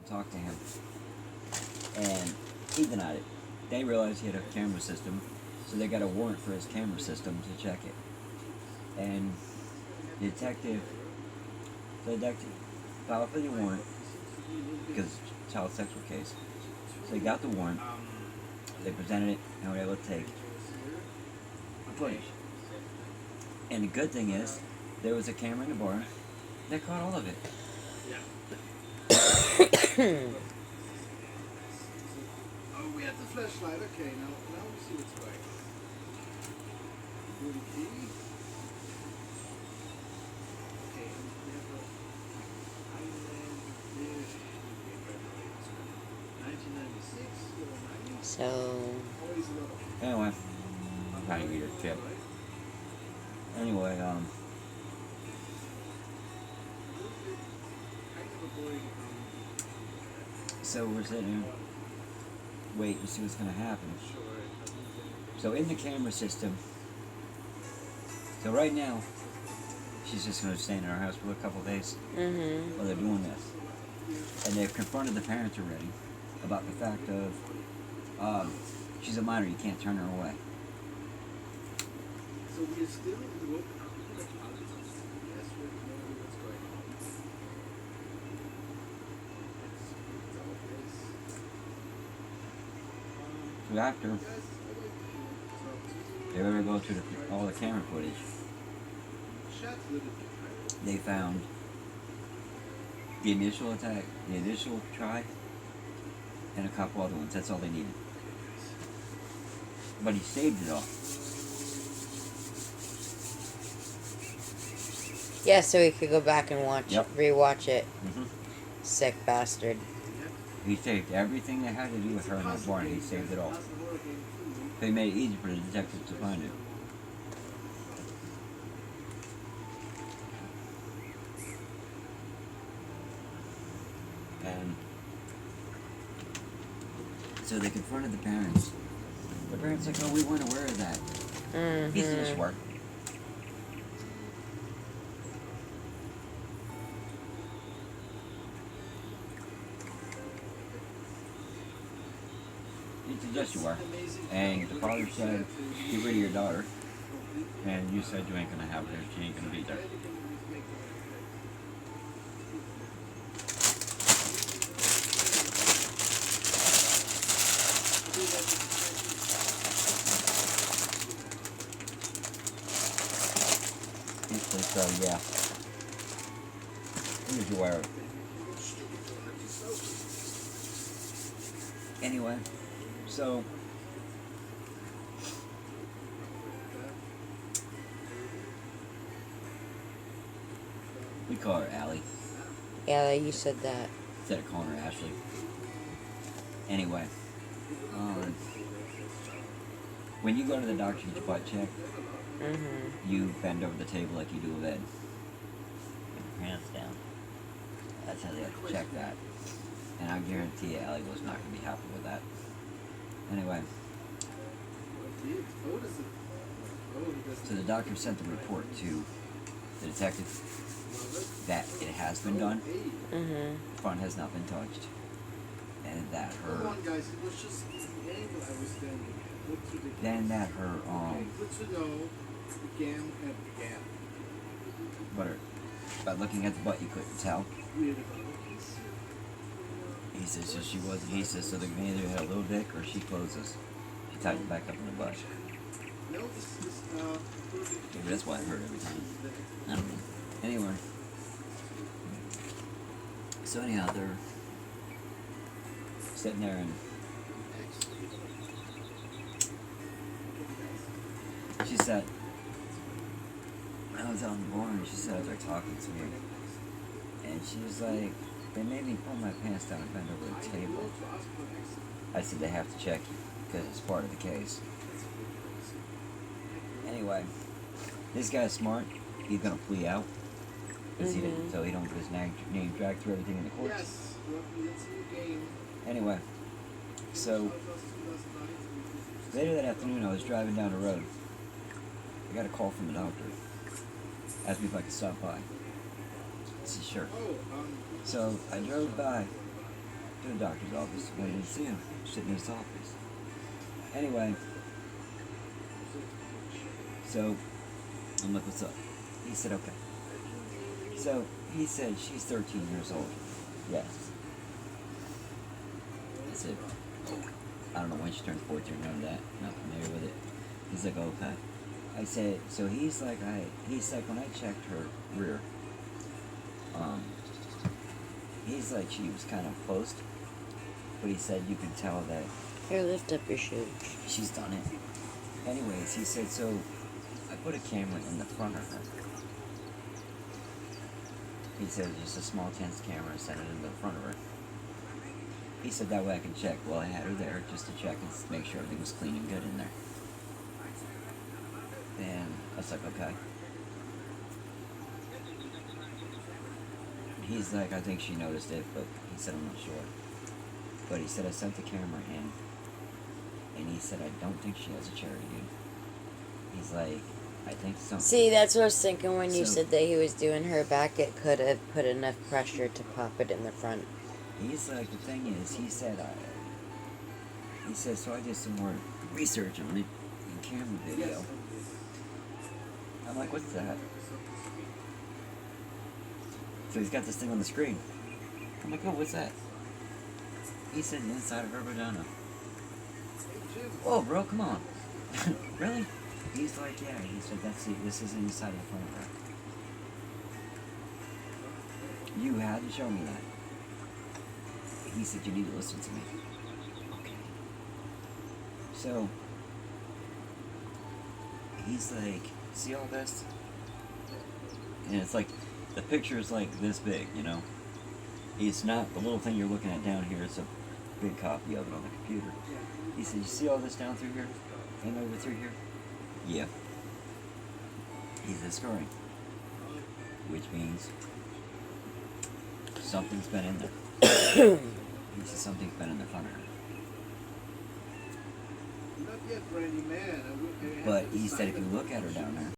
talked to him, and he denied it. They realized he had a camera system, so they got a warrant for his camera system to check it. And the detective filed for the warrant because it's a child sexual case. So they got the warrant, they presented it, and were able to take the footage. And the good thing is, there was a camera in the bar that caught all of it. Oh, we have the flashlight. Okay, now we see what's going on. Good key. Okay, we have a Island Dish. 1996 or 90. So, Always a lot of Anyway, I'm trying to get your tip. Anyway, so we're sitting here, wait to see what's gonna happen. So in the camera system, so right now, she's just gonna stay in our house for a couple of days while they're doing this. And they've confronted the parents already about the fact of, she's a minor, you can't turn her away. So we are still in the work. Yes, we know what's going on. So after, they were going to go through all the camera footage. They found the initial attack, the initial try, and a couple other ones. That's all they needed. But he saved it all. yeah, so he could go back and rewatch it. Mm-hmm. Sick bastard. He saved everything that had to do with her in that barn. He saved it all. They made it easy for the detectives to find it. And so they confronted the parents. The parents like, oh, we weren't aware of that. Piece of this work. You suggest you were. And the father said, get rid of your daughter. And you said you ain't gonna have her. She ain't gonna be there. So yeah. Here's your wire. Anyway, so we call her Allie Yeah, you said that. instead of calling her Ashley. Anyway, when you go to the doctor to get your butt checked, you bend over the table like you do a bed. Put your hands down. That's how they have to check that. And I guarantee you, Allie was not going to be happy with that. Anyway, so the doctor sent the report to the detective that it has been done. The front has not been touched. And that her... Come on, guys, it was just the angle I was standing at. Look through the Then that her, okay, good to know. Began and began. but her, by looking at the butt, you couldn't tell. Weird about it. He says, so she wasn't, he says, so they either had a little dick or she closes. She tightened back up in the butt. No, this is, Maybe that's why it hurt every time. I don't know. Anyway. So anyhow, they're sitting there and she said, I was on the board and she said, they're talking to me. And she was like, they made me pull my pants down and bend over the table. I said, they have to check you because it's part of the case. Anyway, this guy's smart. He's gonna plea out. He didn't, so he don't get his name dragged through everything in the courts. yes, let's see the game. Anyway, so later that afternoon, I was driving down the road. I got a call from the doctor. Asked me if I could stop by. I said, sure. So I drove by, to the doctor's office. Waiting to see him, sitting in his office. Anyway, so I'm like, what's up? He said, okay. So he said, she's 13 years old. Yes. I said, I don't know when she turned 14, none of that. Not familiar with it. He's like, okay. I said, so he's like, when I checked her rear, he's like, she was kind of closed, but he said you can tell that Here, lift up your shoe. she's done it. Anyways, he said, so I put a camera in the front of her. He said, just a small tense camera, sent it into the front of her. He said, that way I can check. Well, I had her there just to check and make sure everything was clean and good in there. And I was like, okay. He's like, I think she noticed it, but he said, I'm not sure. But he said, I sent the camera in, and he said, I don't think she has a cherry, dude. He's like, I think something. See, that's what I was thinking when you So- said that he was doing her back. It could have put enough pressure to pop it in the front. He's like, the thing is, he said, so I did some more research on it in camera video. I'm like, what's that? So he's got this thing on the screen. I'm like, oh, what's that? He said, the inside of her vagina. Whoa, bro, come on. Really? He's like, yeah. He said, this is inside of the front of her. You had to show me that. He said, you need to listen to me. Okay. So, he's like, see all this? And it's like, the picture is like this big, you know? It's not the little thing you're looking at down here, it's a big copy of it on the computer. He said, you see all this down through here? And over through here? Yeah. He said, scoring. Which means something's been in there. He said, something's been in the front of her. Not yet, Brandy, man. But he said, if you look at her down there,